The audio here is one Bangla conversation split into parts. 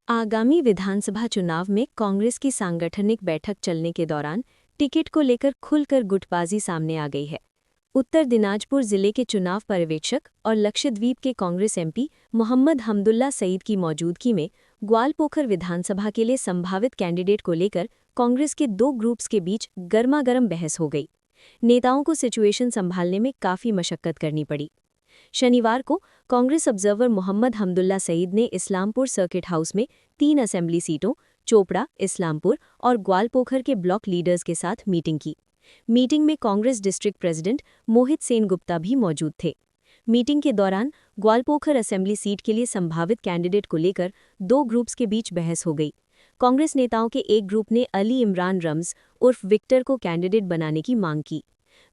आगामी विधानसभा चुनाव में कांग्रेस की सांगठनिक बैठक चलने के दौरान टिकट को लेकर खुलकर गुटबाजी सामने आ गई है। उत्तर दिनाजपुर जिले के चुनाव पर्यवेक्षक और लक्षद्वीप के कांग्रेस एमपी मोहम्मद हमदुल्ला सईद की मौजूदगी में ग्वालपोखर विधानसभा के लिए संभावित कैंडिडेट को लेकर कांग्रेस के दो ग्रुप्स के बीच गर्मागर्म बहस हो गई। नेताओं को सिचुएशन संभालने में काफी मशक्कत करनी पड़ी। शनिवार को कांग्रेस ऑब्जर्वर मोहम्मद हमदुल्ला सईद ने इस्लामपुर सर्किट हाउस में 3 असेंबली सीटों चोपड़ा, इस्लामपुर और ग्वालपोखर के ब्लॉक लीडर्स के साथ मीटिंग की। मीटिंग में कांग्रेस डिस्ट्रिक्ट प्रेसिडेंट मोहित सेन गुप्ता भी मौजूद थे। मीटिंग के दौरान ग्वालपोखर असेंबली सीट के लिए संभावित कैंडिडेट को लेकर दो ग्रुप्स के बीच बहस हो गई। कांग्रेस नेताओं के एक ग्रुप ने अली इमरान रम्ज उर्फ विक्टर को कैंडिडेट बनाने की मांग की।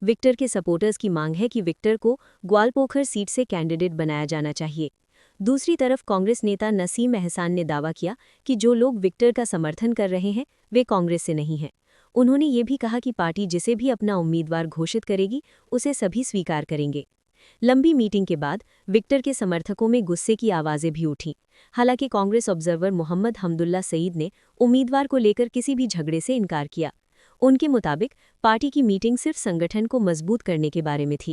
विक्टर के सपोर्टर्स की मांग है कि विक्टर को ग्वालपोखर सीट से कैंडिडेट बनाया जाना चाहिए। दूसरी तरफ कांग्रेस नेता नसीम एहसान ने दावा किया कि जो लोग विक्टर का समर्थन कर रहे हैं वे कांग्रेस से नहीं हैं। उन्होंने ये भी कहा कि पार्टी जिसे भी अपना उम्मीदवार घोषित करेगी उसे सभी स्वीकार करेंगे। लंबी मीटिंग के बाद विक्टर के समर्थकों में गुस्से की आवाजें भी उठीं। हालांकि कांग्रेस ऑब्जर्वर मोहम्मद हमदुल्ला सईद ने उम्मीदवार को लेकर किसी भी झगड़े से इनकार किया। उनके मुताबिक पार्टी की मीटिंग सिर्फ संगठन को मजबूत करने के बारे में थी।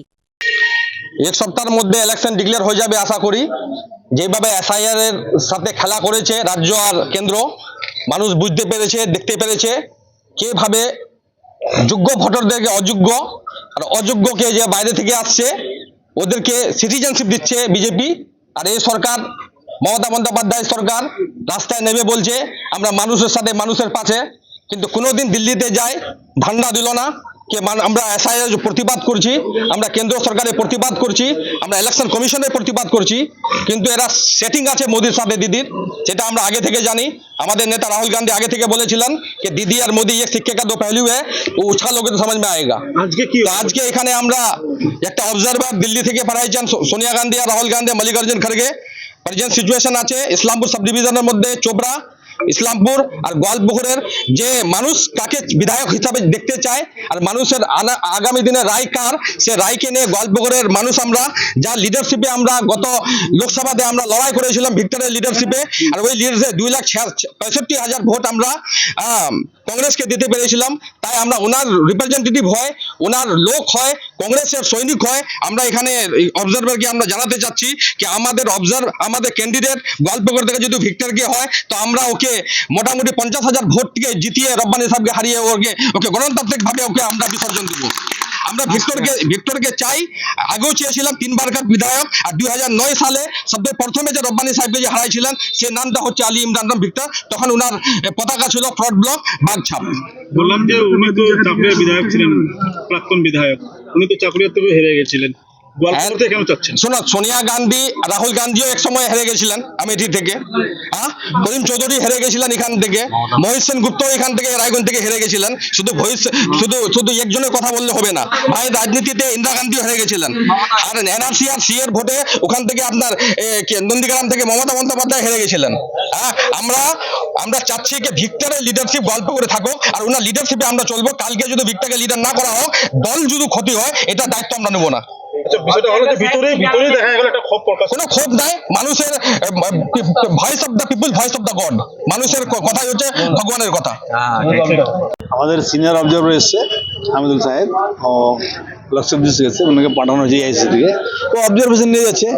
एक सप्ताहेर मध्य इलेक्शन डिक्लेयर हो जाबे आशा करी। যেভাবে এসআইআর এর সাথে খেলা করেছে রাজ্য আর কেন্দ্র, মানুষ বুঝতে পেরেছে, দেখতে পেরেছে কিভাবে যোগ্য ভোটারদেরকে অযোগ্য আর অযোগ্যকে যে বাইরে থেকে আসছে ওদেরকে সিটিজেনশিপ দিচ্ছে বিজেপি। আর এই সরকার মমতা বন্দ্যোপাধ্যায় সরকার রাস্তায় নেমে বলছে আমরা মানুষের সাথে মানুষের পাশে, কিন্তু কোনোদিন দিল্লিতে যায় ভান্ডা দিল না कि আমরা এসআইআর প্রতিবাদ করছি, আমরা কেন্দ্র সরকারের প্রতিবাদ করছি, আমরা ইলেকশন কমিশনের প্রতিবাদ করছি, কিন্তু এরা সেটিং আছে মোদির সাথে দিদির, যেটা আমরা আগে থেকে জানি। আমাদের নেতা রাহুল গান্ধী আগে থেকে বলেছিলেন कि दीदी और मोदी एक सिक्के का दो पहलू है, वो उसका लोगों को समझ में आएगा। আজকে এখানে আমরা একটা অবজারভার দিল্লি থেকে পাঠাইছেন সোনিয়া গান্ধী আর রাহুল গান্ধী, মল্লিকার্জুন খড়গে। প্রেজেন্ট সিচুয়েশন আছে ইসলামপুর সাব ডিভিশনের মধ্যে চোপড়া, ইসলামপুর আর গোয়ালপুকুরের যে মানুষ কাকে বিধায়ক হিসাবে দেখতে চায় আর মানুষের আগামী দিনে রায় কার, সে রায়কে নিয়ে গোয়ালপুকুরের মানুষ আমরা যা লিডারশিপে আমরা গত লোকসভাতে আমরা লড়াই করেছিলাম ভিক্টরের লিডারশিপে, আর ওই লিডারশিপে 2,65,000 ভোট আমরা কংগ্রেসকে দিতে পেরেছিলাম। তাই আমরা ওনার রিপ্রেজেন্টেটিভ হয়, ওনার লোক হয়, কংগ্রেসের সৈনিক হয়, আমরা এখানে অবজারভারকে আমরা জানাতে চাচ্ছি कि আমাদের ক্যান্ডিডেট গোয়ালপুকুর থেকে যদি ভিক্টরকে হয় তো আমরা ওকে মোটামুটি 50,000 ভোট থেকে জিতিয়ে রব্বানী সাহেবকে হারিয়ে ওকে গণতান্ত্রিকভাবে ওকে আমরা বিসর্জন দেব। আমরা ভিক্টরকে চাই, আগেও চেয়েছিলাম 3 বারকার বিধায়ক, আর 2009 সালে সবচেয়ে প্রথমে যে রব্বানী সাহেবকে যে হারাইছিলেন সে নামটা হচ্ছে আলী ইমরান ভিক্টর। তখন ওনার পতাকা ছিল ফ্রড ব্লক বাগছাপ। বললাম যে উনি তো চাকরির বিধায়ক ছিলেন, প্রাক্তন বিধায়ক, উনি তো চাকরির থেকে হেরে গেছিলেন। শোনো, সোনিয়া গান্ধী, রাহুল গান্ধীও এক সময় হেরে গেছিলেন আমেঠি থেকে, করিম চৌধুরী হেরে গেছিলেন এখান থেকে, মহিত সেন গুপ্ত এখান থেকে রায়গঞ্জ থেকে হেরে গেছিলেন। শুধু একজনের কথা বললে হবে না, ভাই রাজনীতিতে ইন্দিরা গান্ধীও হেরে গেছিলেন। আর এনআরসি আর সি এর ভোটে ওখান থেকে আপনার নন্দীগ্রাম থেকে মমতা বন্দ্যোপাধ্যায় হেরে গেছিলেন। আমরা চাচ্ছি যে ভিক্টরের লিডারশিপ গল্প করে থাকুক আর ওনার লিডারশিপে আমরা চলবো। কালকে যদি ভিক্টরকে লিডার না করা হোক, দল যদি ক্ষতি হয়, এটা দায়িত্ব আমরা নেবো না। কোনো ক্ষোভ নাই, মানুষের voice of the people, voice of the god, মানুষের কথাই হচ্ছে ভগবানের কথা। আমাদের সিনিয়র অবজারভার এসছে হামিদুল সাহেব, ও লক্ষদ্বীপ গেছে, ওনাকে পাঠানো হয়েছে আইসি থেকে, ও অবজারভেশন নিয়ে যাচ্ছে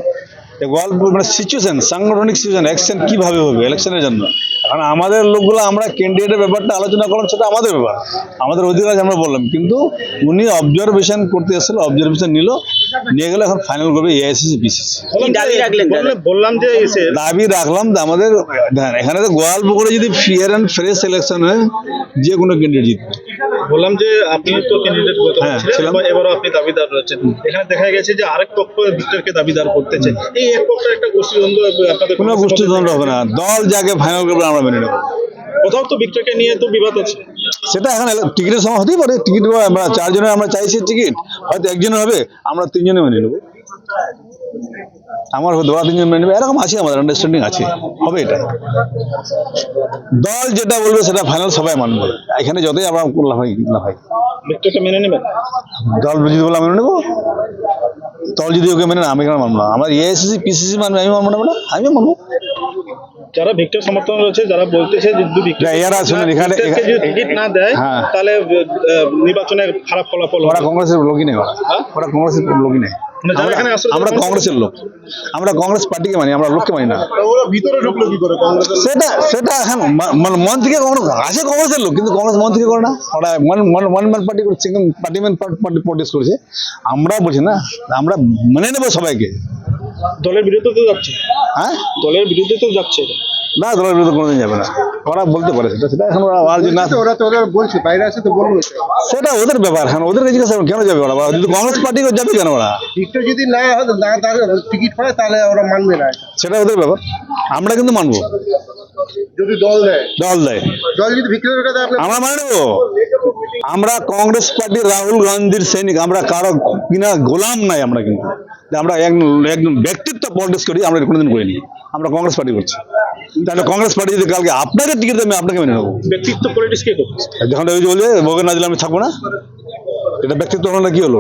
গল্প মানে সিচুয়েশন, সাংগঠনিক সিচুয়েশন, অ্যাকশন কিভাবে হবে ইলেকশনের জন্য। এখন আমাদের লোকগুলো আমরা ক্যান্ডিডেটের ব্যাপারটা আলোচনা করলাম, সেটা আমাদের ব্যাপার, আমাদের অধিকার আছে, আমরা বললাম। কিন্তু উনি অবজারভেশন করতে এসেছিল, অবজারভেশন নিয়ে গেলে এখন ফাইনাল করবে এআইসিসি পিসিসি। বললাম যে দাবি রাখলাম আমাদের এখানে তো গোয়ালপুকুরে যদি ফেয়ার অ্যান্ড ফ্রেশ ইলেকশন হয় যে কোনো ক্যান্ডিডেট জিতবে। বললাম যে আপনি তো ক্যান্ডিডেট ছিলেন, এবারও আপনি দাবিদার রয়েছেন। এখানে দেখা গেছে যে আরেক পক্ষ ভিক্টরকে দাবিদার করতেছে, এই এক পক্ষের একটা গোষ্ঠীদ্বন্দ্ব আপনাদের? কোনো গোষ্ঠীদ্বন্দ্ব হবে না, দল যাকে ফাইনাল করবে আমরা মেনে নেব। কোথাও তো ভিক্টরকে নিয়ে তো বিবাদ আছে, সেটা এখন টিকিটের সময় হতেই পারে। টিকিট আমরা 4 জনের আমরা চাইছি টিকিট, হয়তো একজনের হবে, আমরা 3 জনে মেনে নেব। আমার দোয়া তিনজন মেনে নেবে, এরকম আছে, আমাদের আন্ডারস্ট্যান্ডিং আছে, হবে এটা। দল যেটা বলবে সেটা ফাইনাল সবাই মানবে, এখানে যতই আমরা লাফাই না ভাই, ভিক্টরকে মেনে নেবেন? দল যদি বলে আমি মেনে নেবো, দল যদি ওকে মেনে না আমি কেন মানবো না? আমার এআইসিসি পিসিসি মানবে, আমি মানবো না? আমিও মানবো। যারা ভিক্টর সমর্থন রয়েছে, যারা বলতেছে যে যদি ভিক্টর এরা শুনুন, এখানে ভিক্টরকে যদি টিকিট না দেয় হ্যাঁ। তাহলে নির্বাচনে খারাপ ফলাফল ওরা হবে। কংগ্রেসের লোকই নেই, ওরা কংগ্রেসের লোকই নেই। মানে যারা এখানে আসলে আমরা কংগ্রেসের লোক, আমরা কংগ্রেস পার্টিকে মানি, আমরা লোককে মানি না। ওরা ভিতরে ঢুকলো কি করে কংগ্রেস? সেটা এখন মন থেকে কংগ্রেস আছে, কংগ্রেসের লোক, কিন্তু কংগ্রেস মন থেকে করে না, ওরা ওয়ান ম্যান পার্টি করছে, পার্টি ম্যান পার্টি প্রোটেস্ট করেছে। আমরা বলছি না, আমরা মেনে নেবো সবাইকে। দলের বিরুদ্ধে তো যাচ্ছে, হ্যাঁ, দলের বিরুদ্ধে তো যাচ্ছে। না, দলের বিরুদ্ধে কোনোদিন যাবে না, ওরা বলতে পারে সেটা এখন আর যদি না, ওরা তো ওরা বলছে বাইরে আছে তো বলবো। সেটা ওদের ব্যাপার। হ্যাঁ, ওদেরকে জিজ্ঞাসা করুন, কেন যাবে ওরা? যদি কংগ্রেস পার্টি যাবে কেন ওরা? ভিক্টর যদি না তাহলে টিকিট পায় তাহলে ওরা মানবে না, সেটা ওদের ব্যাপার, আমরা কিন্তু মানবো। যদি দল দেয়, দল দেয়, দল যদি ভিক্টরের কথা আপনি আমরা মানে নেবো। আমরা কংগ্রেস পার্টির রাহুল গান্ধীর সৈনিক, আমরা কারো কিনা গোলাম নাই। আমরা কিন্তু আমরা একদম ব্যক্তিত্ব পলিটিক্স করি, আমরা কোনোদিন করিনি। আমরা কংগ্রেস পার্টি করছি, তাহলে কংগ্রেস পার্টি যদি কালকে আপনাকে টিকিট দেবে, আমি আপনাকে মেনে নেবো। ব্যক্তিত্ব পলিটিক্স কে করছে? যখন ওই যে বলবে ভোগে না দিলে আমি থাকবো না, এটা ব্যক্তিত্ব হলো না, কি হলো?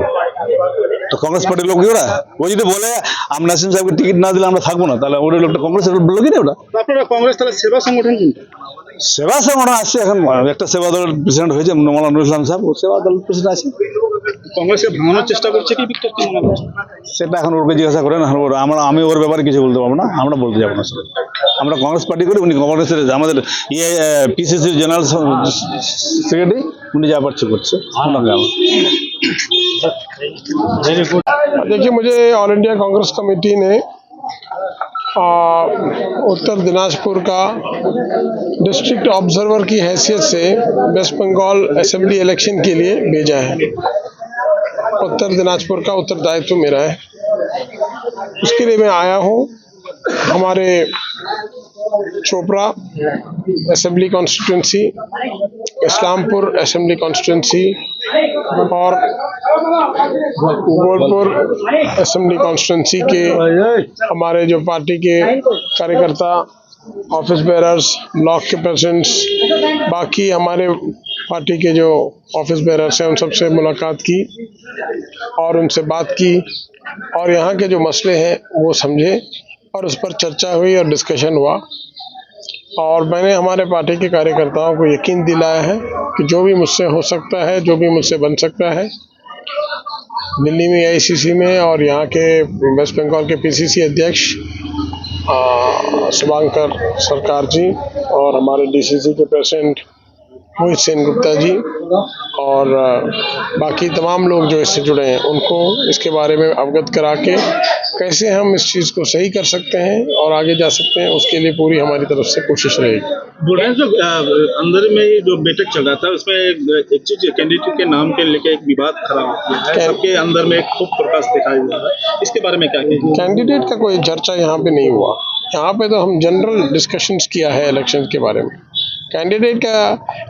তো কংগ্রেস পার্টির লোক ওরা, ও যদি বলে আমরা নাসিম সাহেবকে টিকিট না দিলে আমরা থাকবো না, তাহলে ওর লোকটা কংগ্রেসের লোকই না ওটা। আপনারা কংগ্রেস তাহলে সেবা সংগঠন কোনটা? সেবা সংগঠন আসছে, এখন একটা সেবা দলের প্রেসিডেন্ট হয়েছে মৌলানা নুরুল ইসলাম সাহেব, ও সেবা দলের প্রেসিডেন্ট আছে। কংগ্রেসকে ভাঙানোর চেষ্টা করছে কি ভিক্টর, কি মনে করছে? সেটা এখন ওকে জিজ্ঞাসা করেন, আমি ওর ব্যাপারে কিছু বলতে পারবো না, আমরা বলতে যাবো না। আমরা কংগ্রেস পার্টি করি, উনি কংগ্রেসের আমাদের পিসিসি জেনারেল সেক্রেটারি, উনি যা পারছে করছে। देखिए, मुझे ऑल इंडिया कांग्रेस कमेटी ने उत्तर दिनाजपुर का डिस्ट्रिक्ट ऑब्जर्वर की हैसियत से वेस्ट बंगाल असेंबली इलेक्शन के लिए भेजा है। उत्तर दिनाजपुर का उत्तरदायित्व मेरा है, उसके लिए मैं आया हूँ। हमारे Chopra assembly constituency, Islampur assembly constituency और गोलपुर असेंबली कॉन्स्टिट्यूंसी के हमारे जो पार्टी के कार्यकर्ता, ऑफिस बेरर्स, ब्लॉक के प्रेसिडेंट्स, बाकी हमारे पार्टी के जो ऑफिस बेरर्स हैं, उन सबसे मुलाकात की और उनसे बात की और यहाँ के जो मसले हैं वो समझे और उस पर चर्चा हुई और डिस्कशन हुआ। और मैंने हमारे पार्टी के कार्यकर्ताओं को यकीन दिलाया है कि जो भी मुझसे हो सकता है, जो भी मुझसे बन सकता है, दिल्ली में एआईसीसी में और यहाँ के वेस्ट बंगाल के पीसीसी अध्यक्ष शुभांकर सरकार जी और हमारे डीसीसी के प्रेसिडेंट मोहित सेन गुप्ता जी और बाकी तमाम लोग जो इससे जुड़े हैं, उनको इसके बारे में अवगत करा के कैसे हम इस चीज़ को सही कर सकते हैं और आगे जा सकते हैं, उसके लिए पूरी हमारी तरफ से कोशिश रहेगी। बुलंद जो अंदर में ये जो बैठक चल रहा था, उसमें एक चीज कैंडिडेट के नाम के लेके एक विवाद खड़ा हो गया है, सबके अंदर में एक खूब प्रकाश दिखाई हुआ है, इसके बारे में क्या कहेंगे? कैंडिडेट का कोई चर्चा यहाँ पे नहीं हुआ, यहाँ पे तो हम जनरल डिस्कशंस किया है इलेक्शन के बारे में। कैंडिडेट का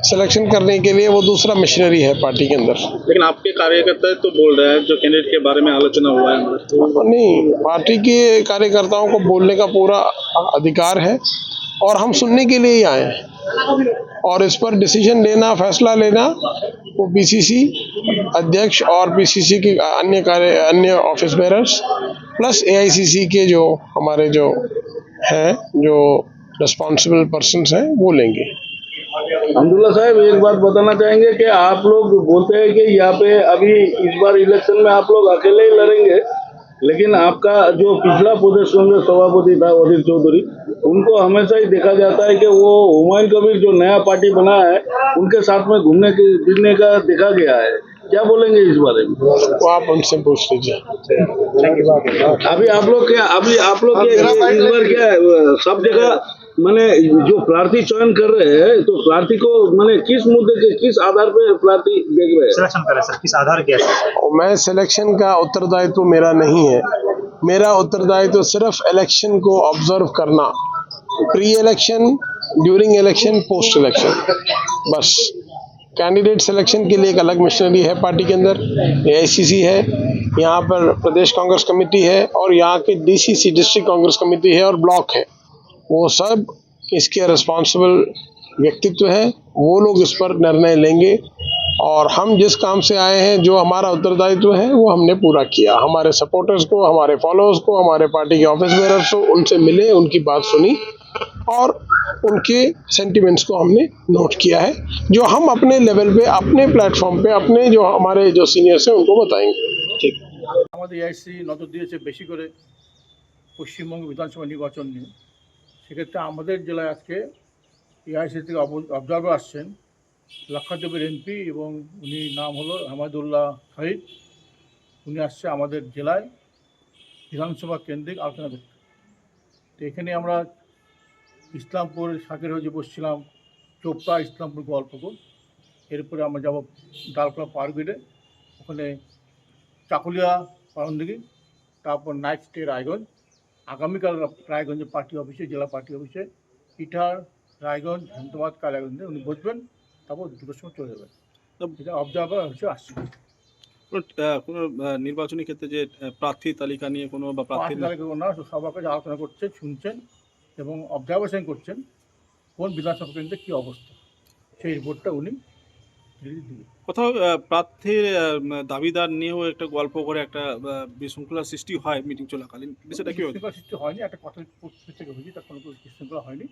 सिलेक्शन करने के लिए वो दूसरा मशीनरी है पार्टी के अंदर। लेकिन आपके कार्यकर्ता तो बोल रहे हैं जो कैंडिडेट के बारे में आलोचना हुआ है अंदर, नहीं, पार्टी के कार्यकर्ताओं को बोलने का पूरा अधिकार है और हम सुनने के लिए ही आए हैं और इस पर डिसीजन लेना, फैसला लेना वो पीसीसी अध्यक्ष और पीसीसी के अन्य ऑफिस बेरर्स प्लस एआईसीसी के जो हमारे जो हैं, जो रिस्पॉन्सिबल पर्सन्स हैं, वो लेंगे। अब्दुल्ला साहब, एक बात बताना चाहेंगे कि आप लोग बोलते हैं कि यहाँ पे अभी इस बार इलेक्शन में आप लोग अकेले ही लड़ेंगे, लेकिन आपका जो पिछला प्रदेश कांग्रेस सभापति था वजीर चौधरी, उनको हमेशा ही देखा जाता है कि वो हुमायूं कबीर जो नया पार्टी बना है उनके साथ में घूमने फिरने का देखा गया है, क्या बोलेंगे इस बारे में? वो आप उनसे पूछ लीजिए। अभी आप लोग क्या इस बार क्या है, सब जगह माने जो प्रार्थी चयन कर रहे हैं, तो प्रार्थी को माने किस मुद्दे के किस आधार पे प्रार्थी देख रहे हैं? सिलेक्शन करे सर, किस आधार के? मैं सिलेक्शन का उत्तरदायित्व मेरा नहीं है, मेरा उत्तरदायित्व सिर्फ इलेक्शन को ऑब्जर्व करना, pre election, during election, post election, बस। कैंडिडेट सिलेक्शन के लिए एक अलग मशीनरी है पार्टी के अंदर, एआईसीसी है, यहाँ पर प्रदेश कांग्रेस कमेटी है और यहाँ के डीसीसी डिस्ट्रिक्ट कांग्रेस कमेटी है और ब्लॉक है, वो सब इसके रिस्पॉन्सिबल व्यक्तित्व है, वो लोग इस पर निर्णय लेंगे। और हम जिस काम से आए हैं, जो हमारा उत्तरदायित्व है, वो हमने पूरा किया। हमारे सपोर्टर्स को, हमारे फॉलोअर्स को, हमारे पार्टी के ऑफिस बेरर्स को, उनसे मिले, उनकी बात सुनी और उनके सेंटिमेंट्स को हमने नोट किया है, जो हम अपने लेवल पे, अपने प्लेटफॉर्म पे, अपने जो हमारे जो सीनियर्स हैं उनको बताएंगे। ठीक। আমাদের এআইসি নজর দিয়েছে বেশি করে পশ্চিমবঙ্গ বিধানসভা নির্বাচন নিয়ে। সেক্ষেত্রে আমাদের জেলায় আজকে এআইসি থেকে অবজারভার আসছেন লাক্ষাদ্বীপের এমপি এবং উনি নাম হলো হামাদুল্লাহ শহীদ। উনি আসছে আমাদের জেলায় বিধানসভা কেন্দ্রিক আলোচনা করতে। তো এখানে আমরা ইসলামপুর শাকের হয়ে বসছিলাম, চোপড়া, ইসলামপুর, গল্পপুর, এরপরে আমরা যাব ডালখোলা পারগেটে, ওখানে চাকুলিয়া, পারণদিঘি, তারপর নাইট স্টে রায়গঞ্জ। আগামীকাল রায়গঞ্জে পার্টি অফিসে, জেলা পার্টি অফিসে ইটার, রায়গঞ্জ, হেমতাবাদ, কালিয়াগঞ্জে উনি বসবেন, তারপর 2টোর সময় চলে যাবেন। এটা অবজারভার হচ্ছে আসছে। কোনো নির্বাচনী ক্ষেত্রে যে প্রার্থী তালিকা নিয়ে কোনো বা প্রার্থী তালিকা না, সবার কাছে আলোচনা করছেন, শুনছেন এবং অবজারভেশন করছেন কোন বিধানসভা কেন্দ্রে কী অবস্থা, সেই রিপোর্টটা উনি দিবেন। কোথাও প্রার্থীর দাবিদার নিয়েও একটা গল্প করে একটা বিশৃঙ্খলার সৃষ্টি হয় মিটিং চলাকালীন, বিষয়টা কি হয়েছে? বিশৃঙ্খলা সৃষ্টি হয়নি, একটা কথা থেকে হয়েছে, তার কোনো বিশৃঙ্খলা হয়নি।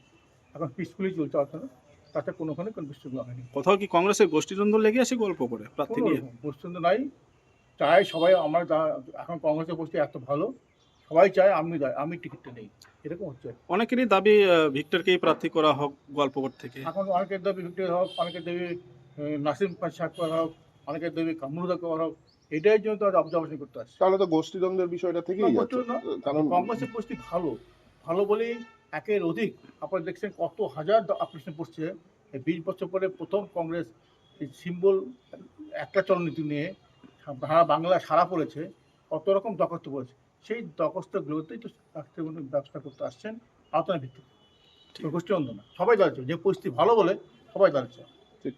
এখন পিসফুলি চলছে আলোচনা, তাতে কোনোখানে কোনো বিশৃঙ্খলা হয়নি। কোথাও কি কংগ্রেসের গোষ্ঠীদ্বন্দ্ব লেগে আসে গল্প করে প্রার্থী নিয়ে? গোষ্ঠীদ্বন্দ্ব নাই, চাই সবাই, আমরা এখন কংগ্রেসের গোষ্ঠী এত ভালো, সবাই চায় আমি টিকিটটা নেই, এরকম হচ্ছে। অনেকেরই দাবি ভিক্টরকেই প্রার্থী করা হোক গল্পকর থেকে। এখন অনেকের দাবি ভিক্টর হোক, অনেকের দাবি নাসিম সাহেব করা হোক, অনেকের দাবি কামরুদা করা হোক। এটাই জন্য তো অবজারভেশন করতে আসছে। তাহলে তো গোষ্ঠীদ্বন্দ্বের বিষয়টা থেকেই যাচ্ছে, কারণ কংগ্রেসের গোষ্ঠী ভালো বলেই একের অধিক আপনারা দেখছেন কত হাজার অপারেশন পড়ছে। 20 বছর পরে প্রথম কংগ্রেস সিম্বল একটা চলনীতি নিয়ে বাংলা সারা পড়েছে, কত রকম দরখাস্ত পড়েছে। সেই দরখাস্তগুলোতেই তো ব্যবস্থা করতে আসছেন আলোচনা ভিত্তিতে, গোষ্ঠী অন্ধ না, সবাই দাঁড়াচ্ছে। যে পরিস্থিতি ভালো বলে সবাই দাঁড়াচ্ছে। ঠিক।